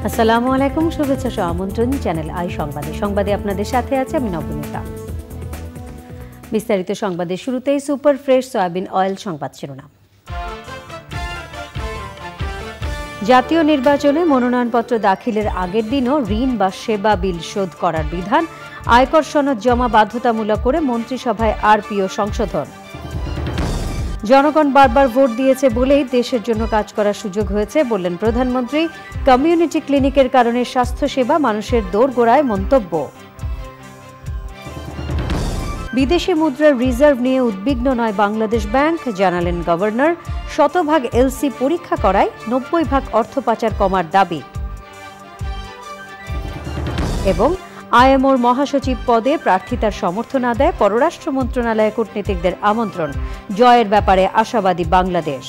আসসালামু আলাইকুম, শুভেচ্ছা সহ আমন্ত্রণ চ্যানেল আই সংবাদে আপনাদের সাথে আছে আমি নবনীতা। বিস্তারিত সংবাদের শুরুতেই সুপার ফ্রেশ সয়াবিন অয়েল সংবাদ শিরোনাম। জাতীয় নির্বাচনে মনোনয়নপত্র দাখিলের আগের দিনও ঋণ বা সেবা বিল শোধ করার বিধান, আয়কর সনদ জমা বাধ্যতামূলক করে মন্ত্রিসভায় আরপিও সংশোধন। জনগণ বারবার ভোট দিয়েছে বলেই দেশের জন্য কাজ করার সুযোগ হয়েছে বললেন প্রধানমন্ত্রী। কমিউনিটি ক্লিনিকের কারণে স্বাস্থ্যসেবা মানুষের দোরগোড়ায় মন্তব্য। বিদেশি মুদ্রার রিজার্ভ নিয়ে উদ্বিগ্ন নয় বাংলাদেশ ব্যাংক, জানালেন গভর্নর। শতভাগ এলসি পরীক্ষা করায় 90% অর্থ পাচার কমার দাবি। এবং আইএমওর মহাসচিব পদে প্রার্থিতার সমর্থন আদায় পররাষ্ট্র মন্ত্রণালয়ে কূটনীতিকদের আমন্ত্রণ। জয়ের ব্যাপারে আশাবাদী বাংলাদেশ।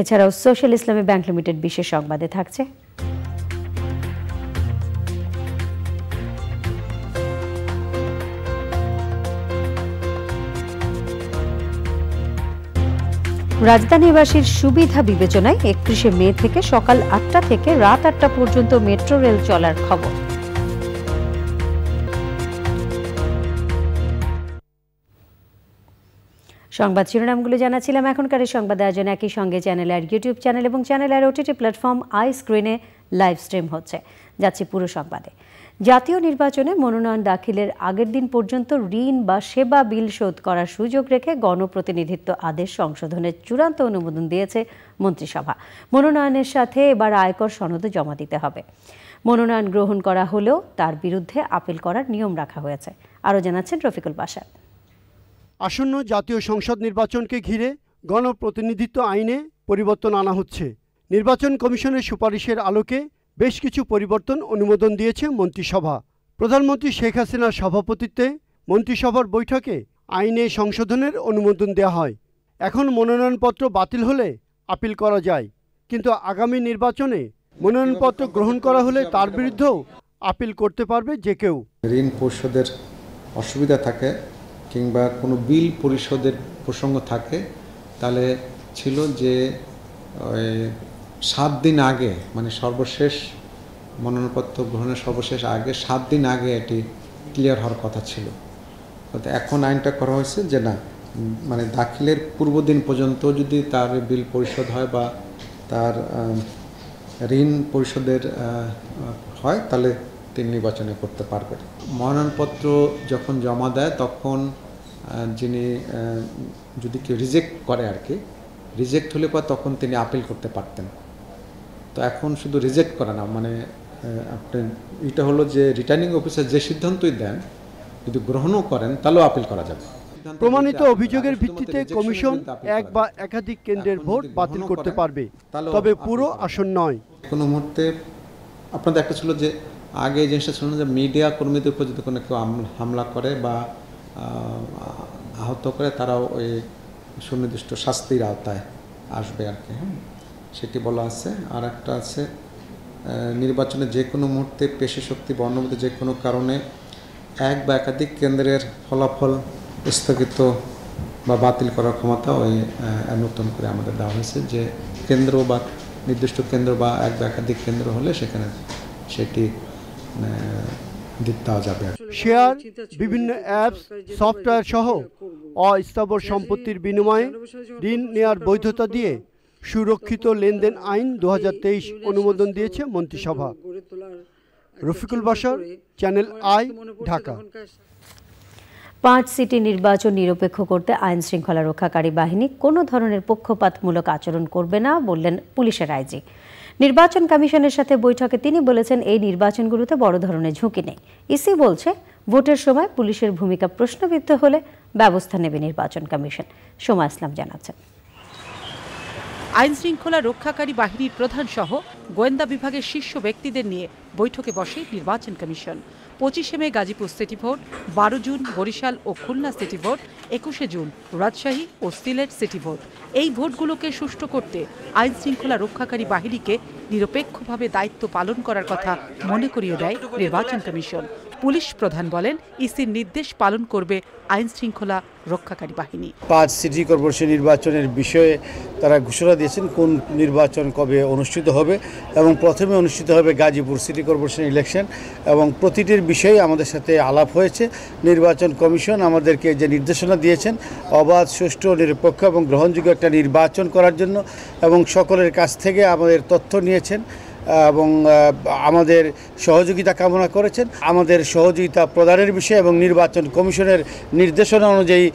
এছাড়াও সোশ্যাল ইসলামী ব্যাংক লিমিটেড বিশেষ সংবাদে থাকছে রাজধানীবাসীর সুবিধা বিবেচনায় 31শে মে থেকে সকাল 8টা থেকে রাত 8টা পর্যন্ত মেট্রো রেল চলার খবর। সংবাদ শিরোনামগুলো জানাচ্ছিলাম। এখনকার এই সংবাদ আয়োজন একই সঙ্গে চ্যানেলের ইউটিউব চ্যানেল এবং চ্যানেলের ওটিটি প্ল্যাটফর্ম আই স্ক্রিনে লাইভ স্ট্রিম হচ্ছে। যাচ্ছে পুরো সংবাদে। জাতীয় নির্বাচনে মনোনয়ন দাখিলের আগের দিন পর্যন্ত ঋণ বা সেবা বিল শোধ করার সুযোগ রেখে গণপ্রতিনিধিত্ব আদেশ সংশোধনের চূড়ান্ত অনুমোদন দিয়েছে মন্ত্রিসভা। মনোনয়নের সাথে এবার আয়কর সনদও জমা দিতে হবে। মনোনয়ন গ্রহণ করা হলেও তার বিরুদ্ধে আপিল করার নিয়ম রাখা হয়েছে। আরও জানাচ্ছেন রফিকুল বাশা। আসন্ন জাতীয় সংসদ নির্বাচনকে ঘিরে গণপ্রতিনিধিত্ব আইনে পরিবর্তন আনা হচ্ছে। নির্বাচন কমিশনের সুপারিশের আলোকে বেশ কিছু পরিবর্তন অনুমোদন দিয়েছে মন্ত্রিসভা। প্রধানমন্ত্রী শেখ হাসিনার সভাপতিত্বে মন্ত্রিসভার বৈঠকে আইনে সংশোধনের অনুমোদন দেওয়া হয়। এখন মনোনয়নপত্র বাতিল হলে আপিল করা যায়, কিন্তু আগামী নির্বাচনে মনোনয়নপত্র গ্রহণ করা হলে তার বিরুদ্ধেও আপিল করতে পারবে যে কেউ। ঋণ পরিশোধের অসুবিধা থাকে কিংবা কোনো বিল পরিশোধের প্রসঙ্গ থাকে, তাহলে ছিল যে 7 দিন আগে, মানে সর্বশেষ মনোনয়নপত্র গ্রহণের সর্বশেষ আগে 7 দিন আগে এটি ক্লিয়ার হওয়ার কথা ছিল। এখন আইনটা করা হয়েছে যে না, মানে দাখিলের পূর্বদিন পর্যন্ত যদি তার বিল পরিশোধ হয় বা তার ঋণ পরিশোধের হয়, তাহলে তিনি নির্বাচনে করতে পারবেন। মনোনয়নপত্র যখন জমা দেয় তখন যিনি যদি কেউ রিজেক্ট করে আর কি, রিজেক্ট হলে পর তখন তিনি আপিল করতে পারতেন। তো এখন শুধু রিজেক্ট করা না, মানে আপনি এটা হলো যে রিটার্নিং অফিসার যে সিদ্ধান্তই দেন যদি গ্রহণও করেন তাহলেও আপিল করা যাবে। প্রমাণিত অভিযোগের ভিত্তিতে কমিশন এক বা একাধিক কেন্দ্রের ভোট বাতিল করতে পারবে, তবে পুরো আসন নয়। কোনো মুহূর্তে আপনাদের একটা ছিল যে আগে এই জিনিসটা ছিল যে মিডিয়া কর্মীদের উপর যদি কোনো কেউ হামলা করে বা আহত করে, তারাও ওই সুনির্দিষ্ট শাস্তির আওতায় আসবে আর কি। সেটি বলা আছে। আর একটা আছে, নির্বাচনে যে কোনো মুহূর্তে পেশি শক্তি বা অন্য যে কোনো কারণে এক বা একাধিক কেন্দ্রের ফলাফল স্থগিত বা বাতিল করার ক্ষমতা ওই নতুন করে আমাদের দেওয়া হয়েছে, যে কেন্দ্র বা নির্দিষ্ট কেন্দ্র বা এক বা একাধিক কেন্দ্র হলে সেখানে সেটি দেওয়া যাবে। শেয়ার, বিভিন্ন অ্যাপস, সফটওয়্যার সহ অস্থাবর সম্পত্তির বিনিময়ে ঋণ নেওয়ার বৈধতা দিয়ে সুরক্ষিত লেনদেন আইন 2023 অনুমোদন দিয়েছে মন্ত্রিসভা। Rafiqul Bashar, channel I, Dhaka. 5 city নির্বাচন নিরপেক্ষ করতে আইন শৃঙ্খলা রক্ষাকারী বাহিনী কোনো ধরনের পক্ষপাতমূলক আচরণ করবে না বললেন পুলিশের আইজি। নির্বাচন কমিশনের সাথে বৈঠকে তিনি বলেছেন, এই নির্বাচনগুলোতে বড় ধরনের ঝুঁকি নেই। ইসি বলছে ভোটের সময় পুলিশের ভূমিকা প্রশ্নবিদ্ধ হলে ব্যবস্থা নেবে নির্বাচন কমিশন। সোমা ইসলাম জানাচ্ছেন। আইন শৃঙ্খলা রক্ষাকারী বাহিনীর প্রধান সহ গোয়েন্দা বিভাগের শীর্ষ ব্যক্তিদের নিয়ে বৈঠকে বসে নির্বাচন কমিশন। 25শে May Gazipur city vote, 12 June Barishal ও খুলনা সিটি ভোট, 21শে জুন রাজশাহী ও সিলেট সিটি ভোট। এই ভোটগুলোকে সুষ্ঠু করতে আইন শৃঙ্খলা রক্ষাকারী বাহিনীকে নিরপেক্ষভাবে দায়িত্ব পালন করার কথা মনে করিয়ে দেয় নির্বাচন কমিশন। পুলিশ প্রধান বলেন, ইসির নির্দেশ পালন করবে আইন শৃঙ্খলা রক্ষাকারী বাহিনী। 5 সিটি কর্পোরেশন নির্বাচনের বিষয়ে তারা ঘোষণা দিয়েছেন কোন নির্বাচন কবে অনুষ্ঠিত হবে, এবং প্রথমে অনুষ্ঠিত হবে গাজীপুর সিটি কর্পোরেশন ইলেকশন, এবং প্রতিটির বিষয়ে আমাদের সাথে আলাপ হয়েছে। নির্বাচন কমিশন আমাদেরকে যে নির্দেশনা দিয়েছেন অবাধ, সুষ্ঠু, নিরপেক্ষ এবং গ্রহণযোগ্য একটা নির্বাচন করার জন্য, এবং সকলের কাছ থেকে আমাদের তথ্য নিয়েছেন এবং আমাদের সহযোগিতা কামনা করেছেন। আমাদের সহযোগিতা প্রদানের বিষয়ে এবং নির্বাচন কমিশনের নির্দেশনা অনুযায়ী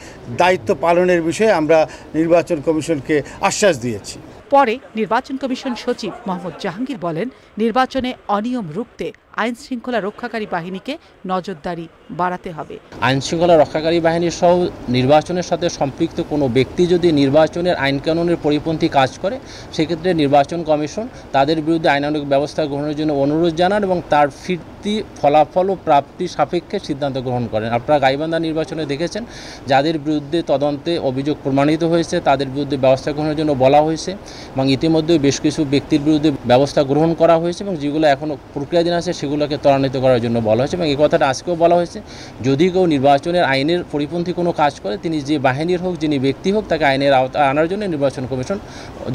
দায়িত্ব পালনের বিষয়ে আমরা নির্বাচন কমিশনকে আশ্বাস দিয়েছি। পরে নির্বাচন কমিশন সচিব মোহাম্মদ জাহাঙ্গীর বলেন, নির্বাচনে অনিয়ম রুখতে আইন শৃঙ্খলা রক্ষাকারী বাহিনীকে নজরদারি বাড়াতে হবে। আইন শৃঙ্খলা রক্ষাকারী বাহিনীর সহ নির্বাচনের সাথে সম্পৃক্ত কোনো ব্যক্তি যদি নির্বাচনের আইন কানুনের পরিপন্থী কাজ করে, সেক্ষেত্রে নির্বাচন কমিশন তাদের বিরুদ্ধে আইনানুগ ব্যবস্থা গ্রহণের জন্য অনুরোধ জানান এবং তার ফিরতি ফলাফল ও প্রাপ্তি সাপেক্ষে সিদ্ধান্ত গ্রহণ করেন। আপনারা গাইবান্ধা নির্বাচনে দেখেছেন, যাদের বিরুদ্ধে তদন্তে অভিযোগ প্রমাণিত হয়েছে তাদের বিরুদ্ধে ব্যবস্থা গ্রহণের জন্য বলা হয়েছে, এবং ইতিমধ্যে বেশ কিছু ব্যক্তির বিরুদ্ধে ব্যবস্থা গ্রহণ করা হয়েছে, এবং যেগুলো এখনও প্রক্রিয়াধীন আছে সেগুলোকে ত্বরান্বিত করার জন্য বলা হয়েছে। এবং এই কথাটা আজকেও বলা হয়েছে, যদি কেউ নির্বাচনের আইনের পরিপন্থী কোনো কাজ করে, তিনি যে বাহিনীর হোক, যিনি ব্যক্তি হোক, তাকে আইনের আওতায় আনার জন্য নির্বাচন কমিশন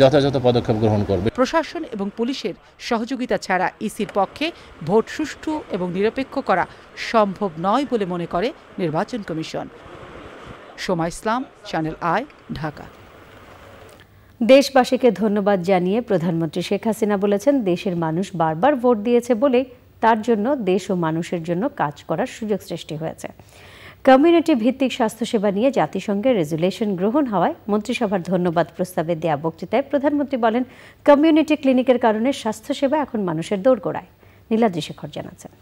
যথাযথ পদক্ষেপ গ্রহণ করবে। প্রশাসন এবং পুলিশের সহযোগিতা ছাড়া ইসির পক্ষে ভোট সুষ্ঠু এবং নিরপেক্ষ করা সম্ভব নয় বলে মনে করে নির্বাচন commission. Soma Islam, channel I, Dhaka. দেশবাসীকে ধন্যবাদ জানিয়ে প্রধানমন্ত্রী শেখ হাসিনা বলেছেন, দেশের মানুষ বারবার ভোট দিয়েছে বলে তার জন্য দেশ ও মানুষের জন্য কাজ করার সুযোগ সৃষ্টি হয়েছে। কমিউনিটি ভিত্তিক স্বাস্থ্যসেবা নিয়ে জাতিসংঘের রেজুলেশন গ্রহণ হওয়ায় মন্ত্রিসভার ধন্যবাদ প্রস্তাবে দেয়া বক্তৃতায় প্রধানমন্ত্রী বলেন, কমিউনিটি ক্লিনিকের কারণে স্বাস্থ্যসেবা এখন মানুষের দোরগোড়ায়। নীলাদ্রি শেখর জানাচ্ছেন।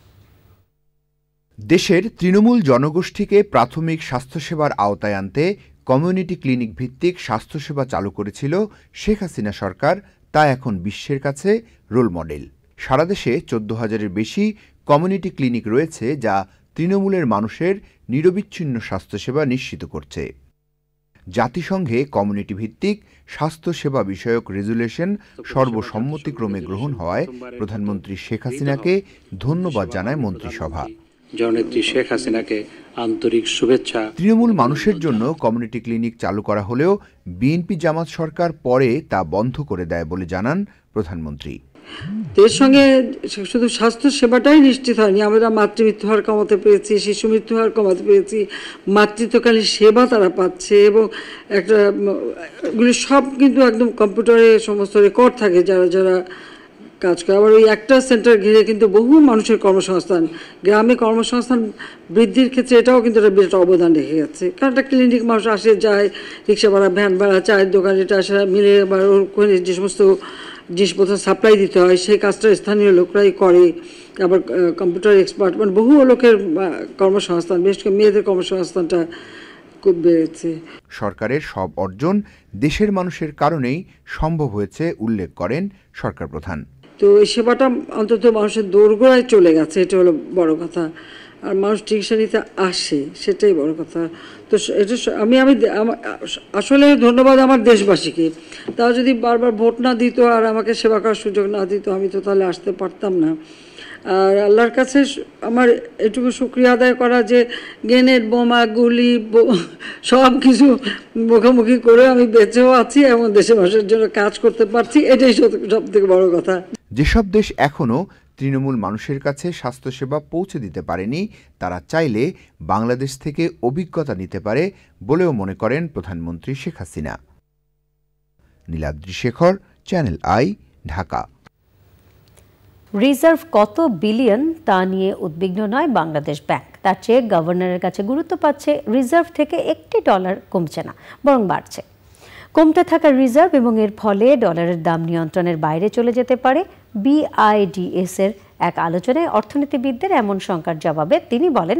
দেশের তৃণমূল জনগোষ্ঠীকে প্রাথমিক স্বাস্থ্যসেবার আওতায় আনতে কমিউনিটি ক্লিনিক ভিত্তিক স্বাস্থ্যসেবা চালু করেছিল শেখ হাসিনা সরকার। তা এখন বিশ্বের কাছে রোল মডেল। সারা দেশে 14,000-এর বেশি কমিউনিটি ক্লিনিক রয়েছে, যা তৃণমূলের মানুষের নিরবিচ্ছিন্ন স্বাস্থ্যসেবা নিশ্চিত করছে। জাতিসংঘে কমিউনিটি ভিত্তিক স্বাস্থ্যসেবা বিষয়ক রেজুলেশন সর্বসম্মতিক্রমে গ্রহণ হওয়ায় প্রধানমন্ত্রী শেখ হাসিনাকে ধন্যবাদ জানায় মন্ত্রিসভা। জননেত্রী শেখ হাসিনাকে আন্তরিক শুভেচ্ছা। তৃণমূল মানুষের জন্য কমিউনিটি ক্লিনিক চালু করা হলেও বিএনপি জামাত সরকার পরে তা বন্ধ করে দেয় বলে জানান প্রধানমন্ত্রী। এর সঙ্গে শুধু স্বাস্থ্য সেবাটাই নিশ্চিত হয়নি, আমরা মাতৃমৃত্যু হার কমাতে পেরেছি, শিশু মৃত্যু হার কমাতে পেরেছি, মাতৃত্বকালীন সেবা তারা পাচ্ছে, এবং একটা এগুলি সব কিন্তু একদম কম্পিউটারে সমস্ত রেকর্ড থাকে যারা যারা কাজ করে। আবার ওই একটা সেন্টার ঘিরে কিন্তু বহু মানুষের কর্মসংস্থান, গ্রামে কর্মসংস্থান বৃদ্ধির ক্ষেত্রে এটাও কিন্তু একটা বিরাট অবদান রেখে গেছে। কারণ একটা ক্লিনিক মানুষ আসে যায়, রিক্সা ভাড়া, ভ্যান ভাড়া, চায়ের দোকান, এটা আসে মিলে, আবার ওখানে যে সমস্ত জিনিসপত্র সাপ্লাই দিতে হয় সেই কাজটা স্থানীয় লোকরাই করে। আবার কম্পিউটার এক্সপার্ট, মানে বহু লোকের কর্মসংস্থান, বিশেষ করে মেয়েদের কর্মসংস্থানটা খুব বেড়েছে। সরকারের সব অর্জন দেশের মানুষের কারণেই সম্ভব হয়েছে উল্লেখ করেন সরকার প্রধান। তো এই সেবাটা অন্তত মানুষের দোরগোড়ায় চলে গেছে, এটা হলো বড় কথা। আর মানুষ চিকিৎসা নিতে আসে, সেটাই বড় কথা। তো এটা আমি আসলে ধন্যবাদ আমার দেশবাসীকে। তারা যদি বারবার ভোট না দিত আর আমাকে সেবা করার সুযোগ না দিত, আমি তো তাহলে আসতে পারতাম না। আর আল্লাহর কাছে আমার এটুকু শুকরিয়া আদায় করা যে গ্রেনেড, বোমা, গুলি সব কিছু মুখোমুখি করে আমি বেঁচেও আছি এবং দেশের মানুষের জন্য কাজ করতে পারছি, এটাই সব থেকে বড় কথা। যেসব দেশ এখনও তৃণমূল মানুষের কাছে স্বাস্থ্যসেবা পৌঁছে দিতে পারেনি, তারা চাইলে বাংলাদেশ থেকে অভিজ্ঞতা নিতে পারে বলেও মনে করেন প্রধানমন্ত্রী Sheikh Hasina. Niladri Shekhar, channel I, Dhaka. Reserve কত বিলিয়ন তা নিয়ে উদ্বিগ্ন নয় বাংলাদেশ ব্যাংক। তার চেয়ে গভর্নরের কাছে গুরুত্ব পাচ্ছে রিজার্ভ থেকে $1 কমছে না, বরং বাড়ছে। কমতে থাকা রিজার্ভ এবং এর ফলে ডলারের দাম নিয়ন্ত্রণের বাইরে চলে যেতে পারে। BIDS এর এক আলোচনায় অর্থনীতিবিদদের এমন শঙ্কার জবাবে তিনি বলেন,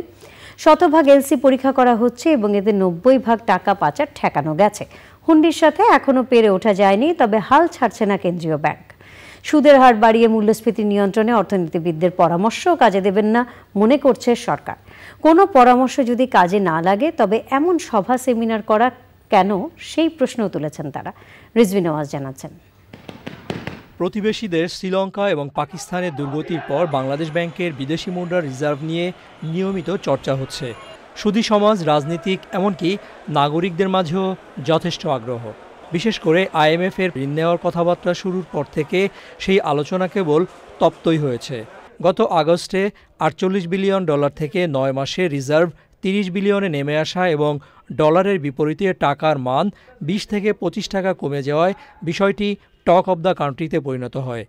100% এলসি পরীক্ষা করা হচ্ছে এবং এতে 90% টাকা পাচার ঠেকানো গেছে। হুন্ডির সাথে এখনও পেরে ওঠা যায়নি, তবে হাল ছাড়ছে না কেন্দ্রীয় ব্যাংক। সুদের হার বাড়িয়ে মূল্যস্ফীতি নিয়ন্ত্রণে অর্থনীতিবিদদের পরামর্শও কাজে দেবেন না মনে করছে সরকার। কোনো পরামর্শ যদি কাজে না লাগে তবে এমন সভা সেমিনার করা কেন, সেই প্রশ্নও তুলেছেন তারা। রিজভী নওয়াজ জানাচ্ছেন। প্রতিবেশী দেশ শ্রীলঙ্কা এবং পাকিস্তানের দুর্গতির পর বাংলাদেশ ব্যাংকের বিদেশি মুদ্রার রিজার্ভ নিয়ে নিয়মিত চর্চা হচ্ছে। সুধী সমাজ, রাজনীতিক, এমনকি নাগরিকদের মাঝেও যথেষ্ট আগ্রহ। বিশেষ করে আইএমএফের ঋণ নেওয়ার কথাবার্তা শুরুর পর থেকে সেই আলোচনা কেবল তপ্তই হয়েছে। গত আগস্টে $48 বিলিয়ন থেকে 9 মাসে রিজার্ভ 30 বিলিয়নে নেমে আসা এবং ডলারের বিপরীতে টাকার মান 20 থেকে 25 টাকা কমে যাওয়ায় বিষয়টি টক অব দ্য কান্ট্রিতে পরিণত হয়।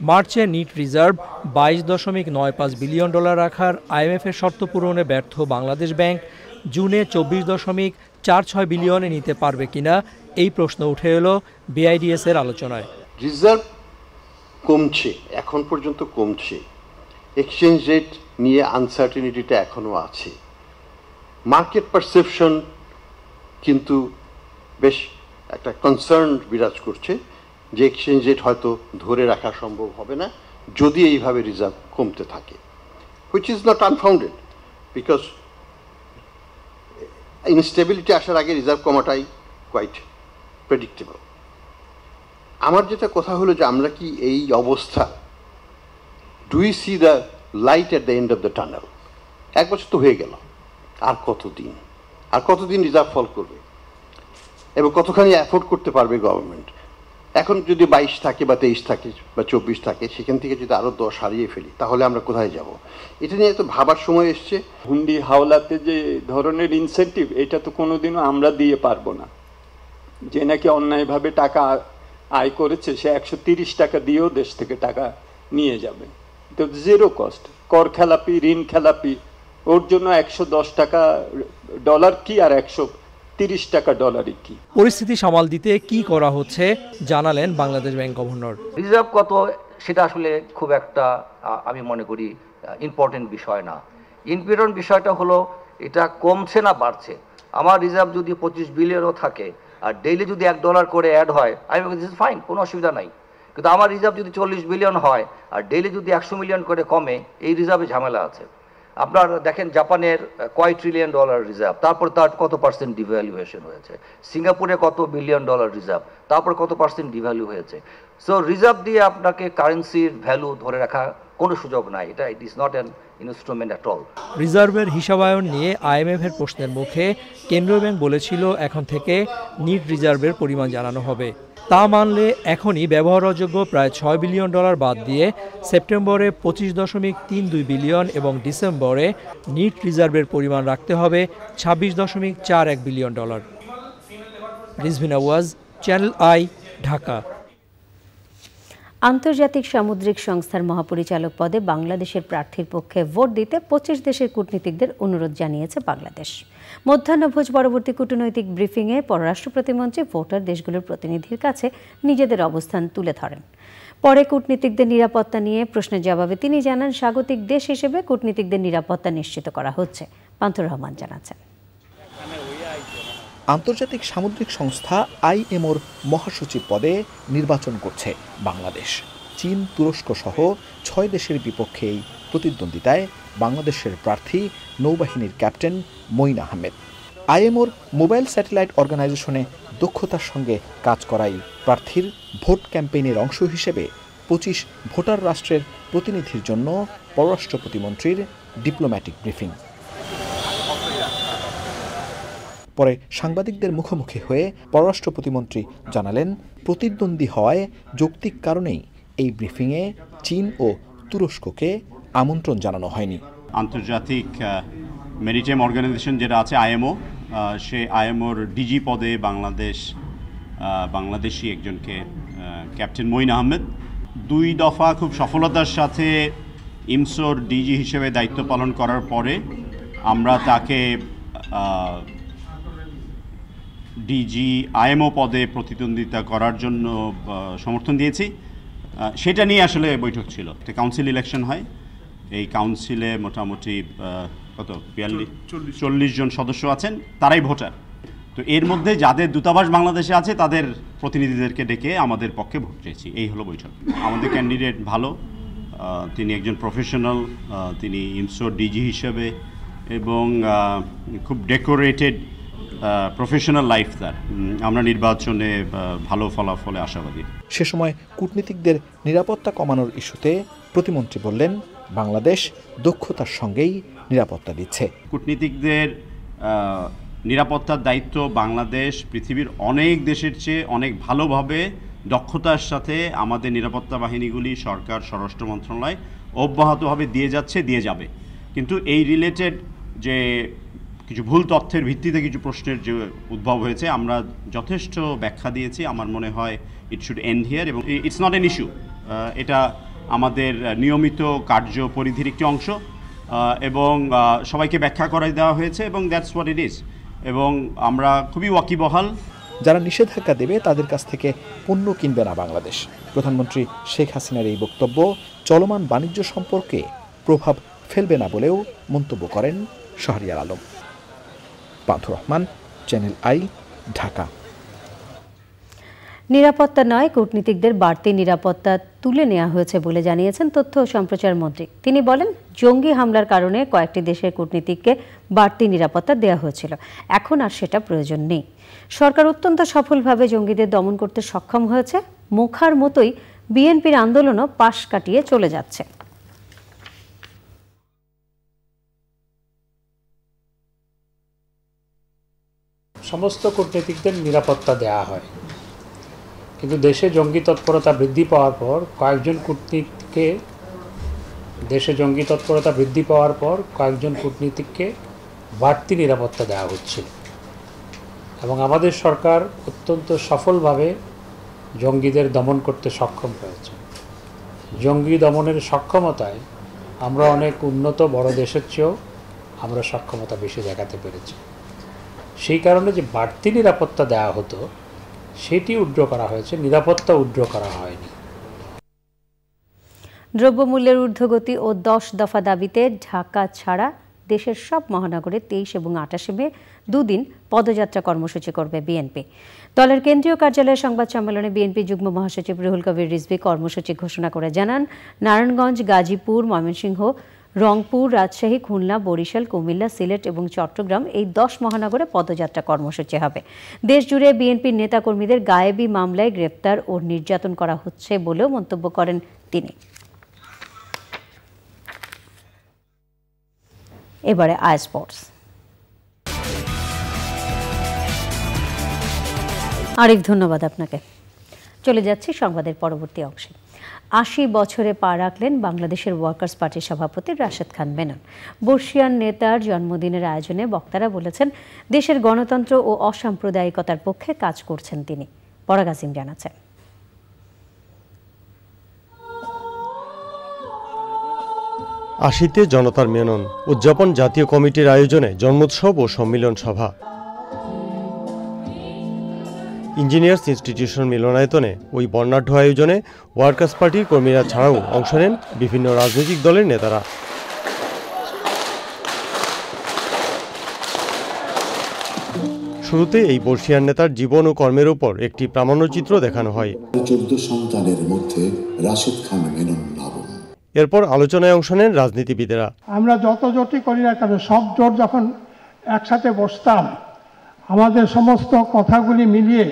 মার্চে নিট রিজার্ভ $22.95 বিলিয়ন রাখার আইএমএফের শর্ত পূরণে ব্যর্থ বাংলাদেশ ব্যাংক জুনে 24.46 বিলিয়নে নিতে পারবে কিনা এই প্রশ্ন উঠে এলো বিআইডিএস এর আলোচনায়। রিজার্ভ কমছে, এখন পর্যন্ত কমছে। এক্সচেঞ্জ রেট নিয়ে আনসার্টেনিটিটা এখনও আছে। মার্কেট পারসেপশন কিন্তু বেশ একটা কনসার্ন বিরাজ করছে যে এক্সচেঞ্জ রেট হয়তো ধরে রাখা সম্ভব হবে না যদি এইভাবে রিজার্ভ কমতে থাকে, which is not unfounded, because instability আসার আগে রিজার্ভ কমাটাই কোয়াইট প্রেডিক্টেবল। আমার যেটা কথা হলো যে আমরা কি এই অবস্থা, do we see the light at the end of the tunnel? 1 বছর তো হয়ে গেল, আর কতদিন রিজার্ভ ফল করবে এবং কতখানি অ্যাফোর্ড করতে পারবে গভর্নমেন্ট? এখন যদি 22 থাকে বা 23 থাকে বা 24 থাকে, সেখান থেকে যদি আরও 10 হারিয়ে ফেলি তাহলে আমরা কোথায় যাব? এটা নিয়ে তো ভাবার সময় এসছে। হুন্ডি হাওলাতে যে ধরনের ইনসেন্টিভ, এটা তো কোনোদিনও আমরা দিয়ে পারবো না। যে নাকি অন্যায়ভাবে টাকা আয় করেছে সে 130 টাকা দিয়েও দেশ থেকে টাকা নিয়ে যাবে, তো জিরো কস্ট। কর খেলাপি, ঋণ খেলাপি, ওর জন্য $110 কি আর 130 টাকা ডলারই কি? পরিস্থিতি সামাল দিতে কি করা হচ্ছে জানালেন বাংলাদেশ ব্যাংক গভর্নর। রিজার্ভ কত সেটা আসলে খুব একটা আমি মনে করি ইম্পর্টেন্ট বিষয় না। ইম্পর্টেন্ট বিষয়টা হলো এটা কমছে না বাড়ছে। আমার রিজার্ভ যদি 25 বিলিয়নও থাকে আর ডেইলি যদি $1 করে অ্যাড হয়, আমি দিস ইজ ফাইন, কোনো অসুবিধা নাই। কিন্তু আমার রিজার্ভ যদি 40 বিলিয়ন হয় আর ডেইলি যদি 100 মিলিয়ন করে কমে, এই রিজার্ভে ঝামেলা আছে। আপনার দেখেন জাপানের $কয় ট্রিলিয়ন রিজার্ভ, তারপর তার কত পার্সেন্ট ডিভ্যালুয়েশন হয়েছে। সিঙ্গাপুরে কত বিলিয়ন ডলার রিজার্ভ, তারপর কত পার্সেন্ট ডিভ্যালু হয়েছে। সো রিজার্ভ দিয়ে আপনাকে কারেন্সির ভ্যালু ধরে রাখা কোনো সুযোগ নাই। এটা it is not an instrument at all. রিজার্ভের হিসাবায়ন নিয়ে আইএমএফের প্রশ্নের মুখে কেন্দ্রীয় ব্যাংক বলেছিল এখন থেকে নিট রিজার্ভের পরিমাণ জানানো হবে। তা মানলে এখনই ব্যবহারযোগ্য প্রায় $6 বিলিয়ন বাদ দিয়ে সেপ্টেম্বরে 25.32 বিলিয়ন এবং ডিসেম্বরে নিট রিজার্ভের পরিমাণ রাখতে হবে $26.41 বিলিয়ন। রিজভিন আওয়াজ, চ্যানেল আই, ঢাকা। আন্তর্জাতিক সামুদ্রিক সংস্থার মহাপরিচালক পদে বাংলাদেশের প্রার্থীর পক্ষে ভোট দিতে 25 দেশের কূটনীতিকদের অনুরোধ জানিয়েছে বাংলাদেশ। মধ্যাহ্নভোজ পরবর্তী কূটনৈতিক ব্রিফিংয়ে পররাষ্ট্র প্রতিমন্ত্রী ভোটার দেশগুলোর প্রতিনিধির কাছে নিজেদের অবস্থান তুলে ধরেন। পরে কূটনীতিকদের নিরাপত্তা নিয়ে প্রশ্নের জবাবে তিনি জানান, স্বাগতিক দেশ হিসেবে কূটনীতিকদের নিরাপত্তা নিশ্চিত করা হচ্ছে। পান্থুর রহমান জানাচ্ছেন। আন্তর্জাতিক সামুদ্রিক সংস্থা আইএমওর মহাসচিব পদে নির্বাচন করছে বাংলাদেশ। চীন, তুরস্ক সহ 6 দেশের বিপক্ষে এই প্রতিদ্বন্দ্বিতায় বাংলাদেশের প্রার্থী নৌবাহিনীর ক্যাপ্টেন মঈন আহমেদ। আইএমওর মোবাইল স্যাটেলাইট অর্গানাইজেশনে দক্ষতার সঙ্গে কাজ করাই প্রার্থীর ভোট ক্যাম্পেইনের অংশ হিসেবে 25 ভোটার রাষ্ট্রের প্রতিনিধির জন্য পররাষ্ট্র প্রতিমন্ত্রীর ডিপ্লোম্যাটিক ব্রিফিং। পরে সাংবাদিকদের মুখোমুখি হয়ে পররাষ্ট্র প্রতিমন্ত্রী জানালেন, প্রতিদ্বন্দ্বী হওয়ায় যৌক্তিক কারণেই এই ব্রিফিংয়ে চীন ও তুরস্ককে আমন্ত্রণ জানানো হয়নি। আন্তর্জাতিক মেরিটাইম অর্গানাইজেশন যেটা আছে আইএমও, সে আইএমওর ডিজি পদে বাংলাদেশি একজনকে ক্যাপ্টেন মঈন আহমেদ 2 দফা খুব সফলতার সাথে ইমসোর ডিজি হিসেবে দায়িত্ব পালন করার পরে আমরা তাকে ডিজি আইএমও পদে প্রতিদ্বন্দ্বিতা করার জন্য সমর্থন দিয়েছি। সেটা নিয়ে আসলে বৈঠক ছিল। একটা কাউন্সিল ইলেকশন হয়, এই কাউন্সিলে মোটামুটি কত 40 জন সদস্য আছেন, তারাই ভোটার। তো এর মধ্যে যাদের দূতাবাস বাংলাদেশে আছে তাদের প্রতিনিধিদেরকে ডেকে আমাদের পক্ষে ভোট চেয়েছি। এই হলো বৈঠক। আমাদের ক্যান্ডিডেট ভালো, তিনি একজন প্রফেশনাল, তিনি ইমসোর ডিজি হিসেবে এবং খুব ডেকোরেটেড প্রফেশনাল লাইফ তার। আমরা নির্বাচনে ভালো ফলাফলে আশাবাদী। সে সময় কূটনীতিকদের নিরাপত্তা কমানোর ইস্যুতে প্রতিমন্ত্রী বললেন, বাংলাদেশ দক্ষতার সঙ্গেই নিরাপত্তা দিচ্ছে। কূটনীতিকদের নিরাপত্তার দায়িত্ব বাংলাদেশ পৃথিবীর অনেক দেশের চেয়ে অনেক ভালোভাবে দক্ষতার সাথে আমাদের নিরাপত্তা বাহিনীগুলি, সরকার, স্বরাষ্ট্র মন্ত্রণালয় অব্যাহতভাবে দিয়ে যাচ্ছে, দিয়ে যাবে। কিন্তু এই রিলেটেড যে কিছু ভুল তথ্যের ভিত্তিতে কিছু প্রশ্নের যে উদ্ভব হয়েছে, আমরা যথেষ্ট ব্যাখ্যা দিয়েছি। আমার মনে হয় ইট শুড এন্ড হিয়ার, এবং ইটস নট এন ইস্যু। এটা আমাদের নিয়মিত কার্য পরিধির একটি অংশ, এবং সবাইকে ব্যাখ্যা করে দেওয়া হয়েছে, এবং দ্যাটস হোয়াট ইট ইজ। এবং আমরা খুবই ওয়াকিবহাল। যারা নিষেধাজ্ঞা দেবে তাদের কাছ থেকে পণ্য কিনবে না বাংলাদেশ। প্রধানমন্ত্রী শেখ হাসিনার এই বক্তব্য চলমান বাণিজ্য সম্পর্কে প্রভাব ফেলবে না বলেও মন্তব্য করেন শাহরিয়ার আলম। Panthur Rahman, Channel I, Dhaka. নিরাপত্তা নয়, কূটনীতিকদের বাড়তি নিরাপত্তা তুলে নেওয়া হয়েছে বলে জানিয়েছেন তথ্য ও সম্প্রচার মন্ত্রী। তিনি বলেন, জঙ্গি হামলার কারণে কয়েকটি দেশের কূটনীতিককে বাড়তি নিরাপত্তা দেওয়া হয়েছিল, এখন আর সেটা প্রয়োজন নেই। সরকার অত্যন্ত সফলভাবে জঙ্গিদের দমন করতে সক্ষম হয়েছে। মোখার মতোই বিএনপির আন্দোলনও পাশ কাটিয়ে চলে যাচ্ছে। সমস্ত কূটনীতিকদের নিরাপত্তা দেওয়া হয়, কিন্তু দেশে জঙ্গি তৎপরতা বৃদ্ধি পাওয়ার পর কয়েকজন কূটনীতিককে বাড়তি নিরাপত্তা দেওয়া হচ্ছিল, এবং আমাদের সরকার অত্যন্ত সফলভাবে জঙ্গিদের দমন করতে সক্ষম হয়েছে। জঙ্গি দমনের সক্ষমতায় আমরা অনেক উন্নত বড় দেশের চেয়েও আমরা সক্ষমতা বেশি দেখাতে পেরেছি। সেই কারণে যে বাড়তি নিরাপত্তা দেওয়া হতো সেটি উইথড্র করা হয়েছে, নিরাপত্তা উইথড্র করা হয়নি। দ্রব্যমূল্যের ঊর্ধ্বগতি ও 10 দফা দাবিতে ঢাকা ছাড়া দেশের সব মহানগরে 23 এবং 28 মে দুদিন পদযাত্রা কর্মসূচি করবে বিএনপি। দলের কেন্দ্রীয় কার্যালয়ের সংবাদ সম্মেলনে বিএনপি যুগ্ম মহাসচিব রুহুল কবির রিজভী কর্মসূচি ঘোষণা করে জানান, নারায়ণগঞ্জ, গাজীপুর, ময়মনসিংহ, রংপুর, রাজশাহী, খুলনা, বরিশাল, কুমিল্লা, সিলেট এবং চট্টগ্রাম এই 10 মহানগরে পদযাত্রা কর্মসূচি হবে। দেশজুড়ে বিএনপির নেতাকর্মীদের গায়েবী মামলায় গ্রেপ্তার ও নির্যাতন করা হচ্ছে বলেও মন্তব্য করেন তিনি। এবারে আই স্পোর্টস। আরিফ, ধন্যবাদ আপনাকে। চলে যাচ্ছি সংবাদের পরবর্তী অংশে। 80 বছরে পা রাখলেন বাংলাদেশের ওয়ার্কার্স পার্টির সভাপতি রাশেদ খান মেনন। বর্ষিয়ান নেতার জন্মদিনের আয়োজনে বক্তারা বলেছেন, দেশের গণতন্ত্র ও অসাম্প্রদায়িকতার পক্ষে কাজ করছেন তিনি। পরাগ আসিম জানাচ্ছেন। 80তে জনতার মেনন উদযাপন জাতীয় কমিটির আয়োজনে জন্মোৎসব ও সম্মিলন সভা। ইঞ্জিনিয়ার্স ইনস্টিটিউশন মিলনায়তনে ওই বর্ণাঢ্য আয়োজনে ওয়ার্কার্স পার্টির কর্মীরা ছাড়াও অংশ নেন বিভিন্ন রাজনৈতিক দলের নেতারা। শুরুতে এই বর্ষিয়ান নেতার জীবন ও কর্মের উপর একটি প্রামাণ্যচিত্র দেখানো হয়। 14 সন্তানের মধ্যে রাশেদ খান মেনন নাম। এরপর আলোচনায় অংশ নেন রাজনীতিবিদেরা। আমরা যত জোটই করি না কেন, সব জোট যখন একসাথে বসতাম, আমাদের সমস্ত কথাগুলি মিলিয়ে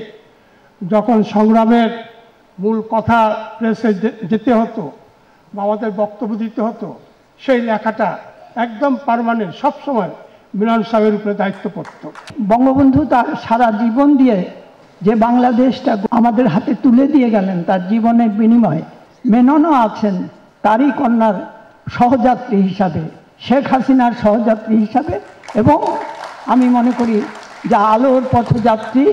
যখন সংগ্রামের মূল কথা প্রেসে যেতে হতো বা আমাদের বক্তব্য দিতে হতো, সেই লেখাটা একদম পার্মানেন্ট সবসময় মিলন সাহেবের উপরে দায়িত্ব পড়ত। বঙ্গবন্ধু তার সারা জীবন দিয়ে যে বাংলাদেশটা আমাদের হাতে তুলে দিয়ে গেলেন, তার জীবনের বিনিময়ে মেননও আছেন তারই কন্যার সহযাত্রী হিসাবে, শেখ হাসিনার সহযাত্রী হিসাবে। এবং আমি মনে করি যে আলোর পথযাত্রী,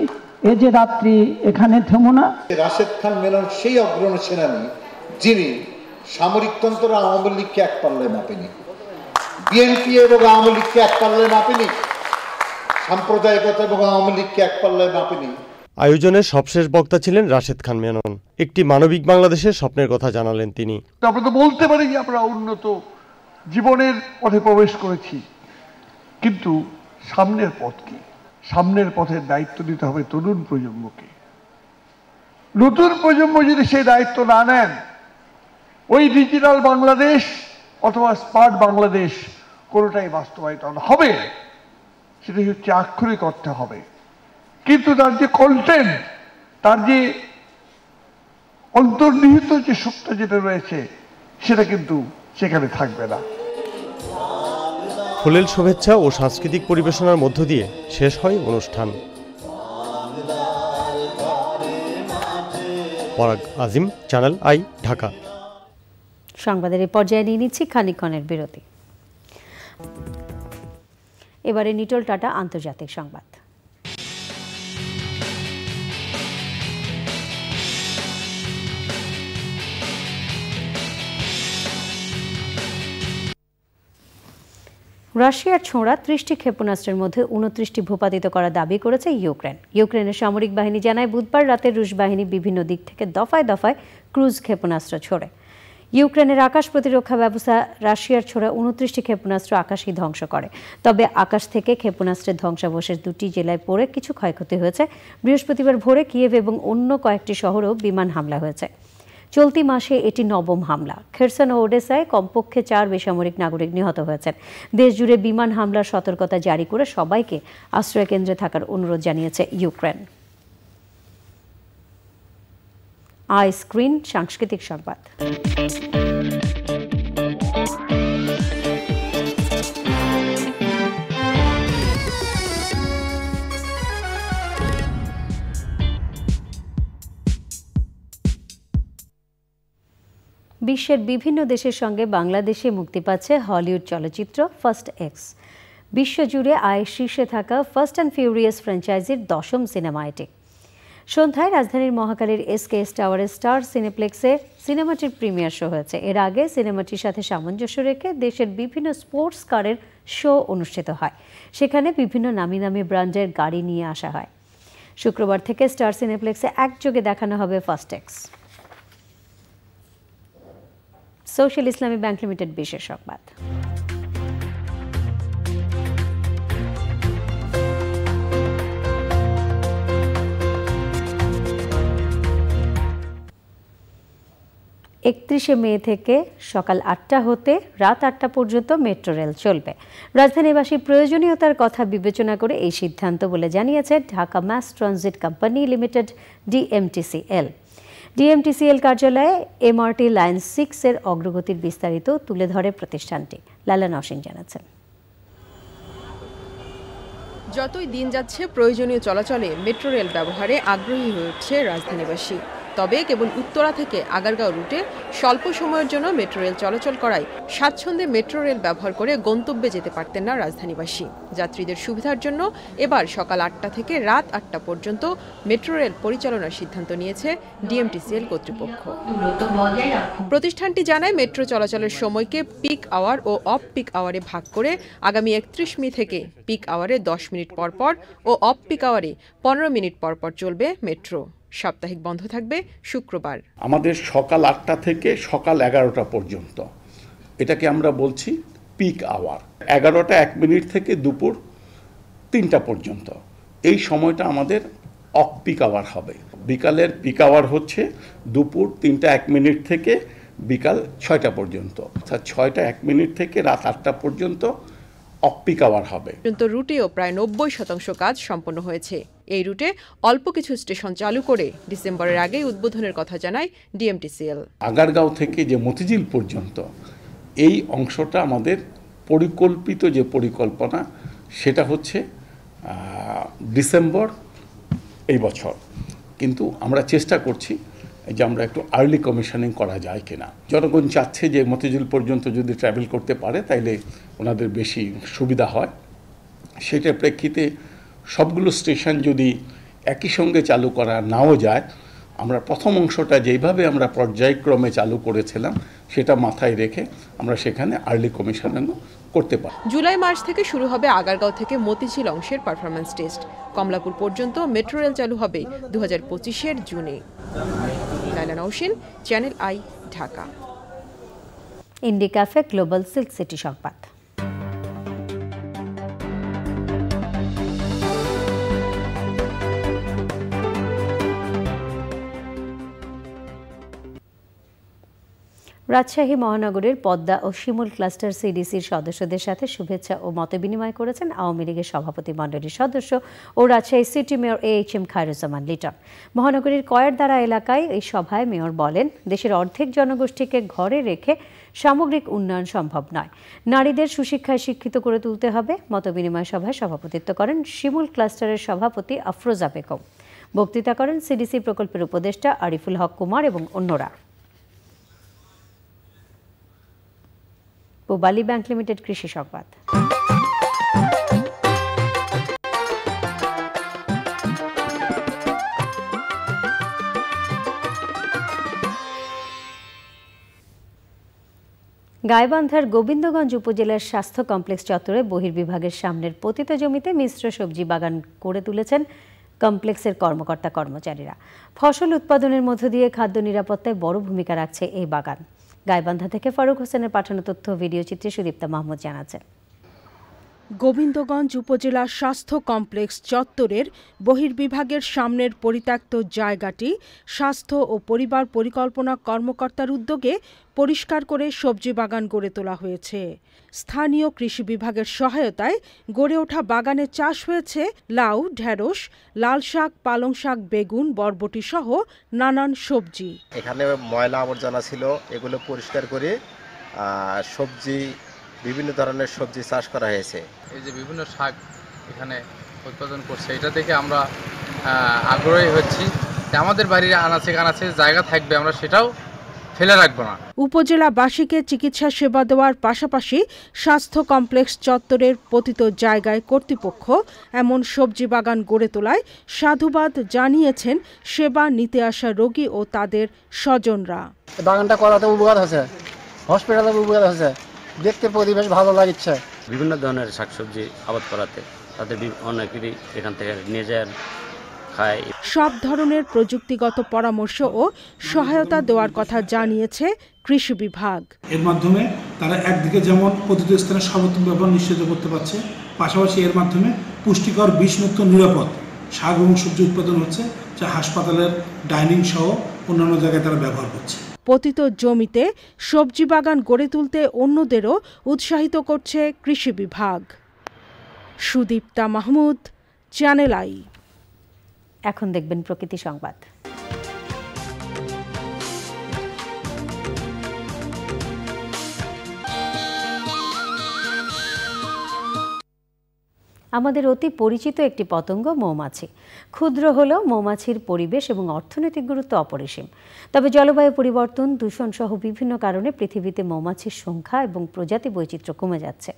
এ যে রাত্রি এখানে থেমো না। রাশেদ খান মেনন সেই অগ্রণী সেনানী যিনি সামরিকতন্ত্র আওয়ামী লীগকে এক পাল্লায় মাপেনি, বিএনপি এবং আওয়ামী লীগকে এক পাল্লায় মাপেনি, সাম্প্রদায়িকতা এবং আওয়ামী লীগকে এক পাল্লায় মাপেনি। আয়োজনের সবশেষ বক্তা ছিলেন রাশেদ খান মেনন। একটি মানবিক বাংলাদেশের স্বপ্নের কথা জানালেন তিনি। আমরা তো বলতে পারি যে আমরা উন্নত জীবনের পথে প্রবেশ করেছি, কিন্তু সামনের পথ কি? সামনের পথের দায়িত্ব দিতে হবে তরুণ প্রজন্মকে। নতুন প্রজন্ম যদি সেই দায়িত্ব না নেন, ওই ডিজিটাল বাংলাদেশ অথবা স্মার্ট বাংলাদেশ কোনোটাই বাস্তবায়িত হবে, সেটা হচ্ছে আক্ষরিক অর্থে হবে। কিন্তু তার যে কন্টেন্ট, তার যে অন্তর্নিহিত যে সত্য যেটা রয়েছে সেটা কিন্তু সেখানে থাকবে না। ফুলেল শুভেচ্ছা ও সাংস্কৃতিক পরিবেশনার মধ্য দিয়ে শেষ হয় অনুষ্ঠান। পরাগ আজিম, চ্যানেল আই, ঢাকা। সংবাদের এই পর্যায়ে নিয়ে নিচ্ছি খানিকক্ষণের বিরতি। এবারে নিটল টাটা আন্তর্জাতিক সংবাদ। রাশিয়ার ছোঁড়া 30টি ক্ষেপণাস্ত্রের মধ্যে 29টি ভূপাতিত করার দাবি করেছে ইউক্রেন। ইউক্রেনের সামরিক বাহিনী জানায় বুধবার রাতে রুশ বাহিনী বিভিন্ন দিক থেকে দফায় দফায় ক্রুজ ক্ষেপণাস্ত্র ছোড়ে। ইউক্রেনের আকাশ প্রতিরক্ষা ব্যবস্থা রাশিয়ার ছোড়া 29টি ক্ষেপণাস্ত্র আকাশই ধ্বংস করে। তবে আকাশ থেকে ক্ষেপণাস্ত্রের ধ্বংসাবশেষ 2টি জেলায় পড়ে কিছু ক্ষয়ক্ষতি হয়েছে। বৃহস্পতিবার ভোরে কিয়েভ এবং অন্য কয়েকটি শহরেও বিমান হামলা হয়েছে। চলতি মাসে এটি নবম হামলা। খেরসন ও ওডেসায় কমপক্ষে 4 বেসামরিক নাগরিক নিহত হয়েছেন। দেশজুড়ে বিমান হামলার সতর্কতা জারি করে সবাইকে আশ্রয় কেন্দ্রে থাকার অনুরোধ জানিয়েছে ইউক্রেন। আই স্ক্রিন সাংস্কৃতিক সংবাদ। বিশ্বের বিভিন্ন দেশের সঙ্গে বাংলাদেশে মুক্তি পাচ্ছে হলিউড চলচ্চিত্র ফার্স্ট এক্স। বিশ্বজুড়ে আয়ের শীর্ষে থাকা ফার্স্ট অ্যান্ড ফিউরিয়াস ফ্র্যাঞ্চাইজির 10ম সিনেমা এটি। সন্ধ্যায় রাজধানীর মহাখালীর এসকেএস টাওয়ারের স্টার সিনেপ্লেক্সে সিনেমাটির প্রিমিয়ার শো হয়েছে। এর আগে সিনেমাটির সাথে সামঞ্জস্য রেখে দেশের বিভিন্ন স্পোর্টস কারের শো অনুষ্ঠিত হয়। সেখানে বিভিন্ন নামি নামি ব্র্যান্ডের গাড়ি নিয়ে আসা হয়। শুক্রবার থেকে স্টার সিনেপ্লেক্সে একযোগে দেখানো হবে ফার্স্ট এক্স। সোশ্যাল ইসলামী ব্যাংক লিমিটেড বিশেষ সংবাদ। একত্রিশে মে থেকে সকাল 8টা হতে রাত 8টা পর্যন্ত মেট্রো রেল চলবে। রাজধানীবাসীর প্রয়োজনীয়তার কথা বিবেচনা করে এই সিদ্ধান্ত বলে জানিয়েছে Dhaka mass transit company limited DMTCL. DMTCL কার্যালয়ে এমআরটি লাইন 6 এর অগ্রগতির বিস্তারিত তুলে ধরে প্রতিষ্ঠানটি। লালা নওশিন জানাচ্ছেন। যতই দিন যাচ্ছে প্রয়োজনীয় চলাচলে মেট্রো রেল ব্যবহারে আগ্রহী হয়ে উঠছে রাজধানীবাসী। তবে কেবল উত্তরা থেকে আগারগাঁও রুটে স্বল্প সময়ের জন্য মেট্রো রেল চলাচল করায় স্বাচ্ছন্দ্যে মেট্রো রেল ব্যবহার করে গন্তব্যে যেতে পারতেন না রাজধানীবাসী। যাত্রীদের সুবিধার জন্য এবার সকাল 8টা থেকে রাত 8টা পর্যন্ত মেট্রো রেল পরিচালনার সিদ্ধান্ত নিয়েছে ডিএমটিসিএল কর্তৃপক্ষ। প্রতিষ্ঠানটি জানায় মেট্রো চলাচলের সময়কে পিক আওয়ার ও অফ পিক আওয়ারে ভাগ করে আগামী 31 মে থেকে পিক আওয়ারে 10 মিনিট পর পর ও অফ পিক আওয়ারে 15 মিনিট পর পর চলবে মেট্রো। সাপ্তাহিক বন্ধ থাকবে শুক্রবার। আমাদের সকাল 8টা থেকে সকাল 11টা পর্যন্ত, এটাকে আমরা বলছি পিক আওয়ার। 11টা 1 মিনিট থেকে দুপুর 3টা পর্যন্ত এই সময়টা আমাদের অফ পিক আওয়ার হবে। বিকালের পিক আওয়ার হচ্ছে দুপুর 3টা 1 মিনিট থেকে বিকাল 6টা পর্যন্ত, অর্থাৎ 6টা 1 মিনিট থেকে রাত 8টা পর্যন্ত অফ পিক আওয়ার হবে। রুটেও প্রায় 90% কাজ সম্পন্ন হয়েছে। এই রুটে অল্প কিছু স্টেশন চালু করে ডিসেম্বরের আগেই উদ্বোধনের কথা জানায় ডিএমটিসিএল। আগারগাঁও থেকে যে মতিঝিল পর্যন্ত এই অংশটা আমাদের পরিকল্পিত যে পরিকল্পনা সেটা হচ্ছে ডিসেম্বর এই বছর, কিন্তু আমরা চেষ্টা করছি যে আমরা একটু আর্লি কমিশনিং করা যায় কিনা। জনগণ চাচ্ছে যে মতিঝিল পর্যন্ত যদি ট্রাভেল করতে পারে তাইলে ওনাদের বেশি সুবিধা হয়। সেটার প্রেক্ষিতে সবগুলো স্টেশন যদি একই সঙ্গে চালু করা নাও যায়, আমরা প্রথম অংশটা যেইভাবে আমরা পর্যায়ক্রমে চালু করেছিলাম সেটা মাথায় রেখে আমরা সেখানে আর্লি কমিশনিং করতে পারি। জুলাই মাস থেকে শুরু হবে আগারগাঁও থেকে মতিঝিল অংশের পারফরম্যান্স টেস্ট। কমলাপুর পর্যন্ত মেট্রো রেল চালু হবে 2025-এর জুনে। Laila Nowshin, Channel I, Dhaka. Indie cafe global silk city সংবাদ। রাজশাহী মহানগরের পদ্মা ও শিমুল ক্লাস্টার সিডিসির সদস্যদের সাথে শুভেচ্ছা ও মতবিনিময় করেছেন আওয়ামী লীগের সভাপতি মণ্ডলীর সদস্য ও Rajshahi city mayor AHM Khairuzzaman Liton. মহানগরীর কয়েরদারা এলাকায় এই সভায় মেয়র বলেন, দেশের অর্ধেক জনগোষ্ঠীকে ঘরে রেখে সামগ্রিক উন্নয়ন সম্ভব নয়, নারীদের সুশিক্ষায় শিক্ষিত করে তুলতে হবে। মতবিনিময় সভায় সভাপতিত্ব করেন শিমুল ক্লাস্টারের সভাপতি আফরোজা বেগম। বক্তৃতা করেন সিডিসি প্রকল্পের উপদেষ্টা আরিফুল হক কুমার এবং অন্যরা। পূবালী ব্যাংক লিমিটেড কৃষি সংবাদ। গাইবান্ধার গোবিন্দগঞ্জ উপজেলার স্বাস্থ্য কমপ্লেক্স চত্বরে বহির্বিভাগের সামনের পতিত জমিতে মিশ্র সবজি বাগান করে তুলেছেন কমপ্লেক্সের কর্মকর্তা কর্মচারীরা। ফসল উৎপাদনের মধ্য দিয়ে খাদ্য নিরাপত্তায় বড় ভূমিকা রাখছে এই বাগান। গাইবান্ধা থেকে ফারুক হোসেনের পাঠানো তথ্য ভিডিও চিত্রে সুদীপ্তা মাহমুদ জানাচ্ছেন। গোবিন্দগঞ্জ উপজেলা স্বাস্থ্য কমপ্লেক্স চত্বরের বহির্বিভাগের সামনের পরিত্যক্ত জায়গাটি স্বাস্থ্য ও পরিবার পরিকল্পনা কর্মকর্তার উদ্যোগে পরিষ্কার করে সবজি বাগান গড়ে তোলা হয়েছে। স্থানীয় কৃষি বিভাগের সহায়তায় গড়ে ওঠা বাগানে চাষ হয়েছে লাউ, ঢেঁড়স, লাল শাক, পালং শাক, বেগুন, বরবটি সহ নানান সবজি। এখানে ময়লা আবর্জনা ছিল, এগুলো পরিষ্কার করে সবজি, বিভিন্ন ধরনের সবজি চাষ করা হয়েছে। এই যে বিভিন্ন শাক এখানে উৎপাদন করছে, এটা দেখে আমরা আগ্রহী হচ্ছি। আমাদের বাড়ির আনাচে কানাচে জায়গা থাকবে, আমরা সেটাও ফেলে রাখবো না। উপজেলাবাসীকে চিকিৎসা সেবা দেওয়ার পাশাপাশি স্বাস্থ্য কমপ্লেক্স চত্বরের পতিত জায়গায় কর্তৃপক্ষ এমন সবজি বাগান গড়ে তোলায় সাধুবাদ জানিয়েছেন সেবা নিতে আসা রোগী ও তাদের স্বজনরা। বাগানটা করাতে উপকার হয়েছে, হসপিটালে উপকার হয়েছে, দেখতে পরিবেশ ভালো লাগছে। বিভিন্ন ধরনের শাকসবজি আবাদ করাতে তাদের অনেকেরই এখান থেকে নিয়ে যায়, খায়। সব ধরনের প্রযুক্তিগত পরামর্শ ও সহায়তা দেওয়ার কথা জানিয়েছে কৃষি বিভাগ। এর মাধ্যমে তারা একদিকে যেমন প্রতিটি স্থানে সর্বোত্তম ব্যবহার নিশ্চিত করতে পারছে, পাশাপাশি এর মাধ্যমে পুষ্টিকর, বিষমুক্ত, নিরাপদ শাক এবং সবজি উৎপাদন হচ্ছে, যা হাসপাতালের ডাইনিং সহ অন্যান্য জায়গায় তারা ব্যবহার করছে। পতিত জমিতে সবজি বাগান গড়ে তুলতে অন্যদেরও উৎসাহিত করছে কৃষি বিভাগ। Sudipta Mahmud, channel I. এখন দেখবেন প্রকৃতি সংবাদ। আমাদের অতি পরিচিত একটি পতঙ্গ মৌমাছি। ক্ষুদ্র হলেও মৌমাছির পরিবেশ এবং অর্থনৈতিক গুরুত্ব অপরিসীম। তবে জলবায়ু পরিবর্তন, দূষণ সহ বিভিন্ন কারণে পৃথিবীতে মৌমাছির সংখ্যা এবং প্রজাতি বৈচিত্র্য কমে যাচ্ছে।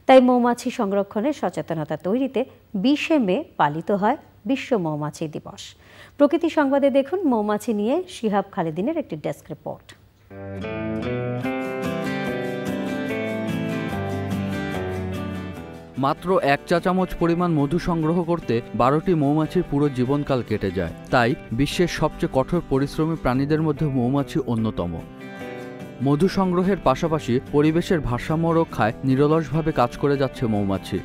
তাই মৌমাছি সংরক্ষণের সচেতনতা তৈরিতে 20শে মে পালিত হয় বিশ্ব মৌমাছি দিবস। প্রকৃতি সংবাদে দেখুন মৌমাছি নিয়ে শিহাব খালেদিনের একটি ডেস্ক রিপোর্ট। মাত্র 1 চা চামচ পরিমাণ মধু সংগ্রহ করতে 12টি মৌমাছির পুরো জীবনকাল কেটে যায়। তাই বিশ্বের সবচেয়ে কঠোর পরিশ্রমী প্রাণীদের মধ্যে মৌমাছি অন্যতম। মধু সংগ্রহের পাশাপাশি পরিবেশের ভারসাম্য রক্ষায় নিরলসভাবে কাজ করে যাচ্ছে মৌমাছি।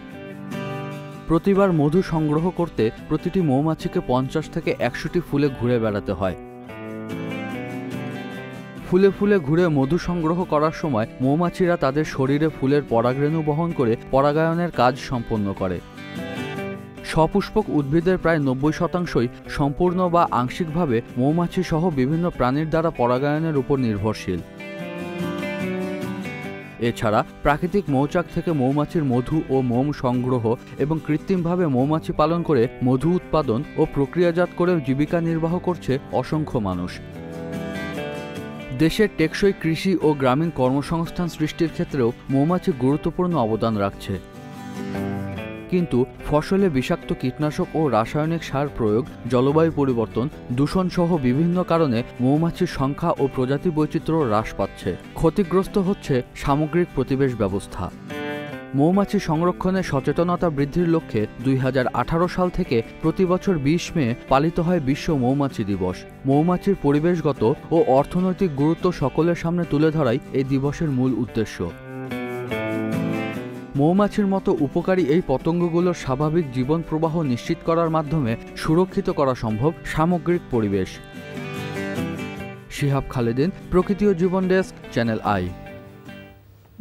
প্রতিবার মধু সংগ্রহ করতে প্রতিটি মৌমাছিকে 50 থেকে 100টি ফুলে ঘুরে বেড়াতে হয়। ফুলে ফুলে ঘুরে মধু সংগ্রহ করার সময় মৌমাছিরা তাদের শরীরে ফুলের পরাগরেণু বহন করে পরাগায়নের কাজ সম্পন্ন করে। সপুষ্পক উদ্ভিদের প্রায় 90%ই সম্পূর্ণ বা আংশিকভাবে মৌমাছি সহ বিভিন্ন প্রাণীর দ্বারা পরাগায়নের উপর নির্ভরশীল। এছাড়া প্রাকৃতিক মৌচাক থেকে মৌমাছির মধু ও মোম সংগ্রহ এবং কৃত্রিমভাবে মৌমাছি পালন করে মধু উৎপাদন ও প্রক্রিয়াজাত করে জীবিকা নির্বাহ করছে অসংখ্য মানুষ। দেশের টেকসই কৃষি ও গ্রামীণ কর্মসংস্থান সৃষ্টির ক্ষেত্রেও মৌমাছি গুরুত্বপূর্ণ অবদান রাখছে। কিন্তু ফসলে বিষাক্ত কীটনাশক ও রাসায়নিক সার প্রয়োগ, জলবায়ু পরিবর্তন, দূষণ সহ বিভিন্ন কারণে মৌমাছির সংখ্যা ও প্রজাতি বৈচিত্র্য হ্রাস পাচ্ছে। ক্ষতিগ্রস্ত হচ্ছে সামগ্রিক পরিবেশ ব্যবস্থা। মৌমাছি সংরক্ষণে সচেতনতা বৃদ্ধির লক্ষ্যে 2018 সাল থেকে প্রতি বছর 20 মে পালিত হয় বিশ্ব মৌমাছি দিবস। মৌমাছির পরিবেশগত ও অর্থনৈতিক গুরুত্ব সকলের সামনে তুলে ধরাই এই দিবসের মূল উদ্দেশ্য। মৌমাছির মতো উপকারী এই পতঙ্গগুলোর স্বাভাবিক জীবন প্রবাহ নিশ্চিত করার মাধ্যমে সুরক্ষিত করা সম্ভব সামগ্রিক পরিবেশ। শিহাব খালেদিন, প্রকৃতি ও জীবন ডেস্ক, চ্যানেল আই।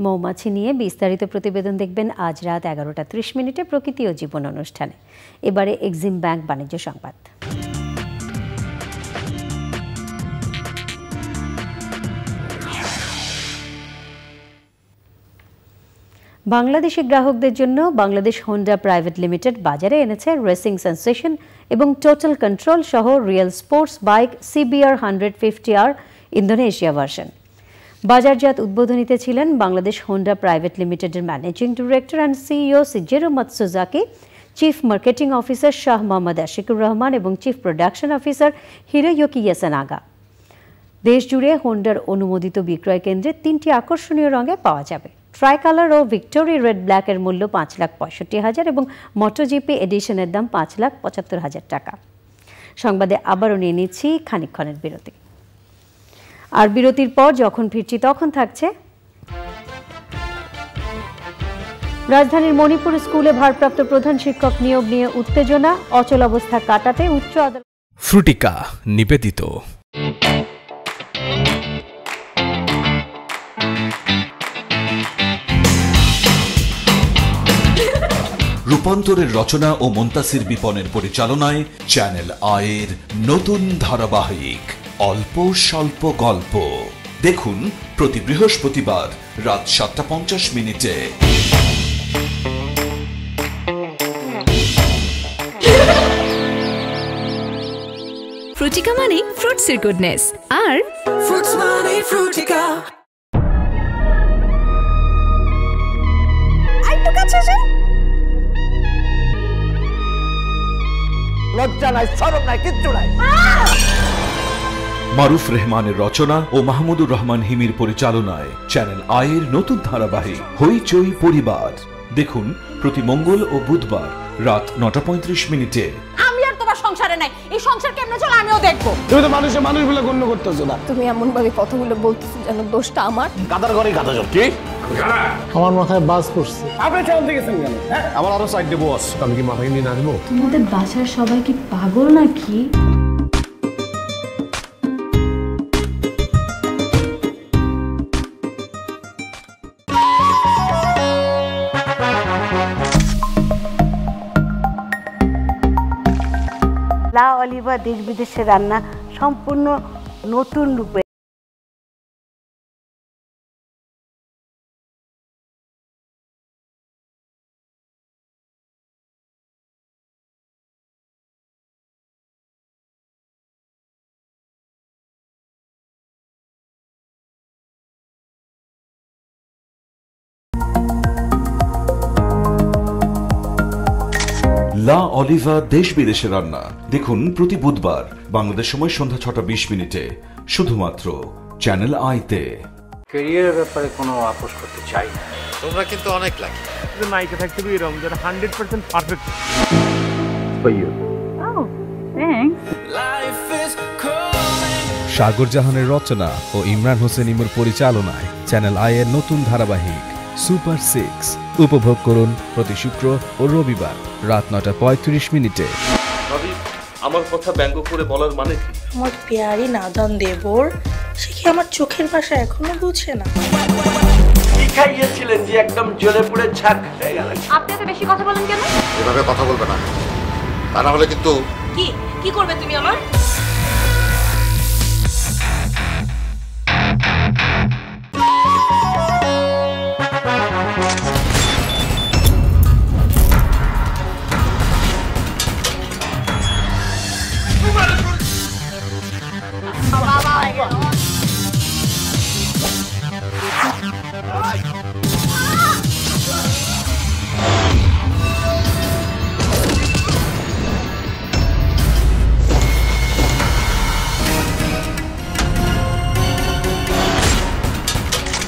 মৌমাছি নিয়ে বিস্তারিত প্রতিবেদন দেখবেন আজ রাত 11:30 প্রকৃতি ও জীবন অনুষ্ঠানে। এবারে এক্সিম ব্যাংক বাণিজ্য সংবাদ। বাংলাদেশি গ্রাহকদের জন্য বাংলাদেশ হোন্ডা প্রাইভেট লিমিটেড বাজারে এনেছে রেসিং সেন্সেশন এবং টোটাল কন্ট্রোল সহ real sports bike CBR 150R Indonesia version. বাজারজাত উদ্বোধনীতে ছিলেন বাংলাদেশ হোন্ডা প্রাইভেট লিমিটেডের managing director and CEO Shigeru Matsuzaki, chief marketing officer Shah Mohammad Ashikur Rahman এবং chief production officer Hiroyuki Yasunaga. দেশ জুড়ে হোন্ডার অনুমোদিত বিক্রয় কেন্দ্রে 3টি আকর্ষণীয় রঙে পাওয়া যাবে। ট্রাই কালার ও ভিক্টোরি রেড ব্ল্যাকের মূল্য 5,65,000 এবং মোটোজিপি এডিশনের দাম 5,75,000 টাকা। সংবাদে আবারও নিয়ে নিচ্ছি খানিকক্ষণের বিরতি। আর বিরতির পর যখন ফিরছি তখন থাকছে রাজধানীর মণিপুর স্কুলে ভারপ্রাপ্ত প্রধান শিক্ষক নিয়োগ নিয়ে উত্তেজনা, অচল অবস্থা কাটাতে উচ্চ আদালত। ফ্রুটিকা নিবেদিত। রূপান্তরের রচনা ও মুনতাসির বিপনের পরিচালনায় চ্যানেল আয়ের নতুন ধারাবাহিক অল্প স্বল্প গল্প দেখুন প্রতি বৃহস্পতিবার রাত 7:50 ফ্রুটিকা মানে ফ্রুটসের গুডনেস, আর ফ্রুটস মানে ফ্রুটিকা। আইটু কাছে লজ্জা নাই, শরম নাই, কিচ্ছু নাই। মারুফ রেহমানের রচনা ও মাহমুদুর রহমান হিমির পরিচালনায় চ্যানেল আয়ের নতুন ধারাবাহিক হইচই পরিবার দেখুন প্রতি মঙ্গল ও বুধবার রাত 9:35। আমি আর তোমার সংসারে নাই, এই সংসার কেমনে চলে আমিও দেখবো। তুমি তো মানুষ বলে গণ্য করতেছো না। তুমি এমন ভাবে কথাগুলো বলতেছো যেন দোষটা আমার। গাদার ঘরে গাদা জল কি? আমার মাথায় বাজ পড়ছে। আপনি চাল থেকে গেছেন কেন? আমার আরো সাইড দেবো বস। আমি কি মাথায় নিয়ে নাচবো? তোমাদের বাসার সবাই কি পাগল নাকি? লা অলিভা দেশ বিদেশের রান্না সম্পূর্ণ নতুন রূপে। লা অলিভা দেশ বিদেশের রান্না দেখুন প্রতি বুধবার বাংলাদেশ সময় সন্ধ্যা 6:20 শুধুমাত্র চ্যানেল আইতে। ক্যারিয়ারের ব্যাপারে কোনো আপোষ করতে চাই না। তোমরা কিন্তু অনেক লাকি। নায়িকা থাকতে হবে এরকম যেন 100% পারফেক্ট। সাগর জাহানের রচনা ও ইমরান হোসেন ইমুর পরিচালনায় চ্যানেল আইয়ের নতুন ধারাবাহিক সুপার 6 উপভোগ করুন প্রতি শুক্র ও রবিবার রাত 9:35। ভাবি, আমার কথা ব্যঙ্গ করে বলার মানে কি? আমার প্যারি নাদান দেবর, সে কি আমার চোখের ভাষা এখনো বুঝে না? কি খাইয়েছিলেন যে একদম জ্বলে পুড়ে ছাক হয়ে গেল? আপনি এত বেশি কথা বলেন কেন? এভাবে কথা বলবে না, তা না হলে কিন্তু। কি কি করবে তুমি আমার?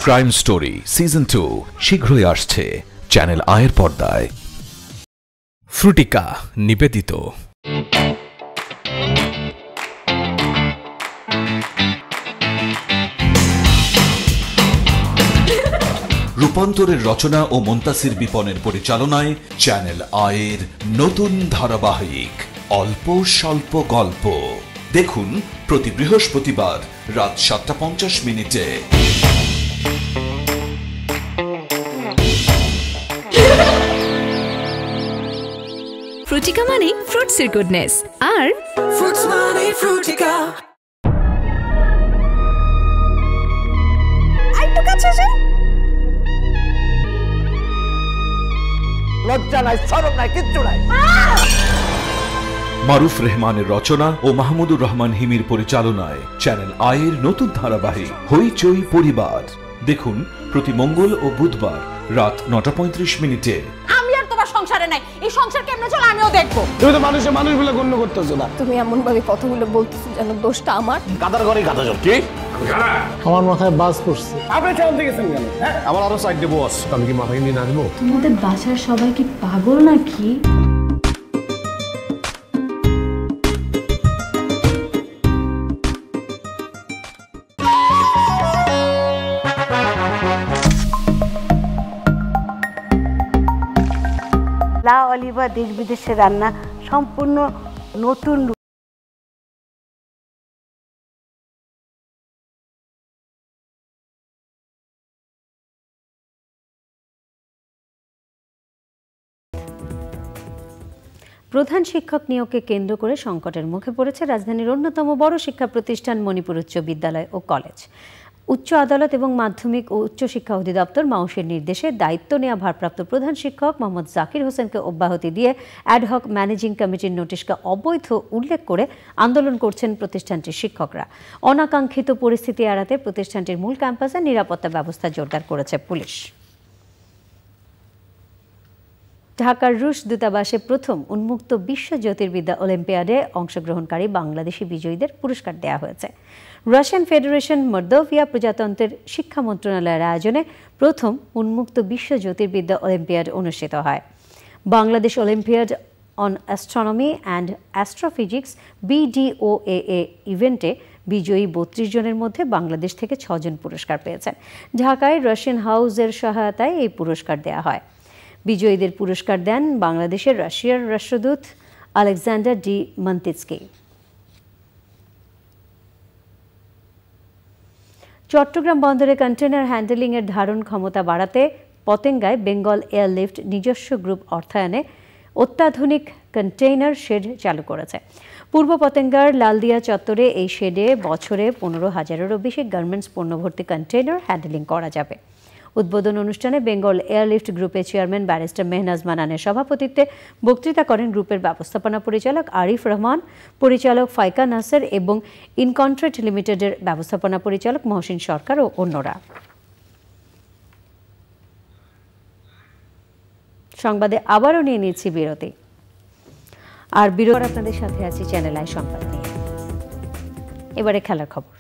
ক্রাইম স্টোরি সিজন 2 শীঘ্রই আসছে চ্যানেল আয়ের পর্দায়। ফ্রুটিকা নিবেদিত। রূপান্তরের রচনা ও মুনতাসির বিপনের পরিচালনায় চ্যানেল আয়ের নতুন ধারাবাহিক অল্প স্বল্প গল্প দেখুন প্রতি বৃহস্পতিবার রাত 7:50 ফ্রুটিকা মানে ফ্রুটসের গুডনেস আর ফ্রুটস মানে ফ্রুটিকা। আইটু কাছে আসেন। লজ্জা নাই, শরম নাই, কিচ্ছু নাই। মারুফ রহমানের রচনা ও মাহমুদুর রহমান হিমির পরিচালনায় চ্যানেল আয়ের নতুন ধারাবাহিক হইচই পরিবার দেখুন প্রতি মঙ্গল ও বুধবার রাত 9:35। আমি আর তোমার সংসারে নাই, এই সংসার কেমনে চলে আমিও দেখবো। তুমি তো মানুষের মানুষ বলে গণ্য করতেছো না। তুমি এমন ভাবে কথাগুলো বলতেছো যেন দোষটা আমার। কাদার ঘরে কাদা জল কি? আমার মাথায় বাজ পড়ছে। আপনি চালাতে গেছেন কেন? আমার আরো সাইড দেবো বস। আমি কি মাথায় নিয়ে নাচবো? তোমাদের বাসার সবাই কি পাগল নাকি? লা অলিভা দেশ বিদেশের রান্না সম্পূর্ণ নতুন। প্রধান শিক্ষক নিয়োগকে কেন্দ্র করে সংকটের মুখে পড়েছে রাজধানীর অন্যতম বড় শিক্ষা প্রতিষ্ঠান মণিপুর উচ্চ বিদ্যালয় ও কলেজ। উচ্চ আদালত এবং মাধ্যমিক ও উচ্চ শিক্ষা অধিদপ্তর মাউসের নির্দেশে দায়িত্ব নেওয়া ভারপ্রাপ্ত প্রধান শিক্ষক মোহাম্মদ জাকির হোসেনকে অব্যাহতি দিয়ে অ্যাডহক ম্যানেজিং কমিটির নোটিশকে অবৈধ উল্লেখ করে আন্দোলন করছেন প্রতিষ্ঠানটির শিক্ষকরা। অনাকাঙ্ক্ষিত পরিস্থিতি এড়াতে প্রতিষ্ঠানটির মূল ক্যাম্পাসে নিরাপত্তা ব্যবস্থা জোরদার করেছে পুলিশ। ঢাকার রুশ দূতাবাসে প্রথম উন্মুক্ত বিশ্ব জ্যোতির্বিদ্যা অলিম্পিয়াডে অংশগ্রহণকারী বাংলাদেশি বিজয়ীদের পুরস্কার দেওয়া হয়েছে। রাশিয়ান ফেডারেশন মর্দোভিয়া প্রজাতন্ত্রের শিক্ষা মন্ত্রণালয়ের আয়োজনে প্রথম উন্মুক্ত বিশ্ব জ্যোতির্বিদ্যা অলিম্পিয়াড অনুষ্ঠিত হয়। Bangladesh olympiad on astronomy and astrophysics BDOAA ইভেন্টে বিজয়ী 32 জনের মধ্যে বাংলাদেশ থেকে 6 জন পুরস্কার পেয়েছেন। ঢাকায় রাশিয়ান হাউসের সহায়তায় এই পুরস্কার দেওয়া হয়। বিজয়ীদের পুরস্কার দেন বাংলাদেশের রাশিয়ার রাষ্ট্রদূত আলেকজান্ডার ডি মন্তিৎস্কি। চট্টগ্রাম বন্দরে কন্টেইনার হ্যান্ডেলিংয়ের ধারণ ক্ষমতা বাড়াতে পতেঙ্গায় বেঙ্গল এয়ারলিফট নিজস্ব গ্রুপ অর্থায়নে অত্যাধুনিক কন্টেইনার শেড চালু করেছে। পূর্ব পতেঙ্গার লালদিয়া চত্বরে এই শেডে বছরে 15,000-এরও বেশি গার্মেন্টস পণ্যভর্তি কন্টেইনার হ্যান্ডেলিং করা যাবে। উদ্বোধন অনুষ্ঠানে বেঙ্গল এয়ারলিফট গ্রুপের চেয়ারম্যান ব্যারিস্টার মেহনাজ মানানের সভাপতিত্বে বক্তৃতা করেন গ্রুপের ব্যবস্থাপনা পরিচালক আরিফ রহমান, পরিচালক ফাইকা নাসের এবং ইনকন্ট্রেট লিমিটেডের ব্যবস্থাপনা পরিচালক মহসিন সরকার ও অন্যরা। সংবাদে আবারও নিয়ে নিচ্ছি বিরতি। আর বিরতি আপনাদের সাথে আছি চ্যানেল আই সংবাদ নিয়ে। এবারে খেলার খবর।